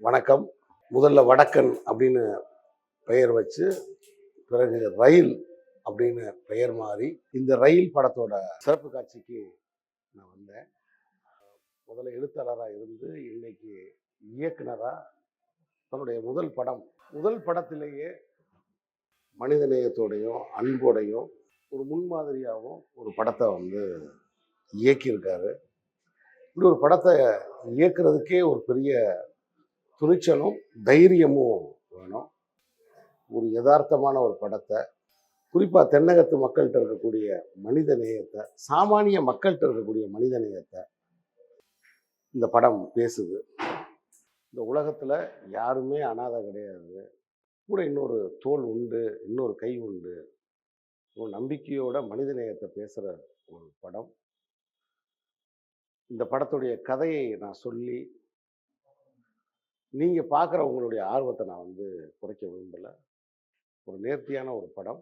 வணக்கம். முதல்ல வடக்கன் அப்படின்னு பெயர் வச்சு, பிறகு ரயில் அப்படின்னு பெயர் மாறி, இந்த ரயில் படத்தோட சிறப்பு காட்சிக்கு நான் வந்தேன். முதல்ல எழுத்தாளராக இருந்து இன்னைக்கு இயக்குனரா தன்னுடைய முதல் படத்திலேயே மனிதநேயத்தோடையும் அன்போடையும் ஒரு முன்மாதிரியாகவும் ஒரு படத்தை இயக்கியிருக்காரு. இப்படி ஒரு படத்தை இயக்குறதுக்கே ஒரு பெரிய துணிச்சலும் தைரியமும் வேணும். ஒரு யதார்த்தமான ஒரு படத்தை, குறிப்பாக தென்னகத்து மக்கள்கிட்ட இருக்கக்கூடிய மனித நேயத்தை, சாமானிய மக்கள்கிட்ட இருக்கக்கூடிய மனித நேயத்தை இந்த படம் பேசுது. இந்த உலகத்தில் யாருமே அனாதை கிடையாது, கூட இன்னொரு தோள் உண்டு, இன்னொரு கை உண்டு, ஒரு நம்பிக்கையோட மனித நேயத்தை பேசுகிற ஒரு படம். இந்த படத்துடைய கதையை நான் சொல்லி நீங்கள் பார்க்குற உங்களுடைய ஆர்வத்தை நான் குறைக்க விரும்பலை. ஒரு நேர்த்தியான ஒரு படம்.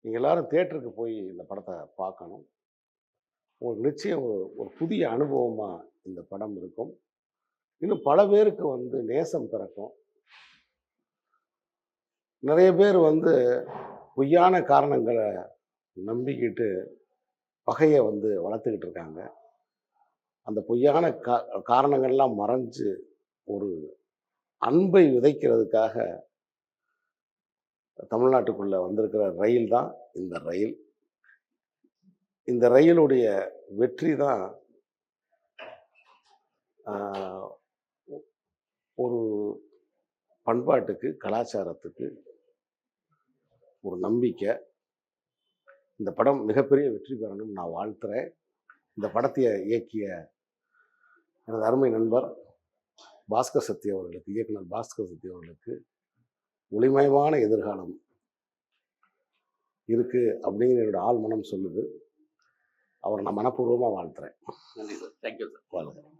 நீங்கள் எல்லாரும் தியேட்டருக்கு போய் இந்த படத்தை பார்க்கணும். உங்களுக்கு நிச்சயம் ஒரு புதிய அனுபவமாக இந்த படம் இருக்கும். இன்னும் பல பேருக்கு நேசம் பிறக்கும். நிறைய பேர் பொய்யான காரணங்களை நம்பிக்கிட்டு பகையை வளர்த்துக்கிட்டு இருக்காங்க. அந்த பொய்யான காரணங்கள்லாம் மறைஞ்சு ஒரு அன்பை விதைக்கிறதுக்காக தமிழ்நாட்டுக்குள்ள வந்திருக்கிற ரயில் தான் இந்த ரயில். இந்த ரயிலுடைய வெற்றி தான் ஒரு பண்பாட்டுக்கு, கலாச்சாரத்துக்கு ஒரு நம்பிக்கை. இந்த படம் மிகப்பெரிய வெற்றி பெறணும் நான் வாழ்த்துறேன். இந்த படத்தை இயக்கிய எனது அருமை நண்பர் பாஸ்கர் சத்யா அவர்களுக்கு, இயக்குனர் பாஸ்கர் சத்யா அவர்களுக்கு ஒளிமயமான எதிர்காலம் இருக்கு அப்படின்னு என்னோட ஆள் மனம் சொல்லுது. அவரை நான் மனப்பூர்வமாக வாழ்த்துறேன். நன்றி சார். Thank you sir. வாழ்த்துறேன்.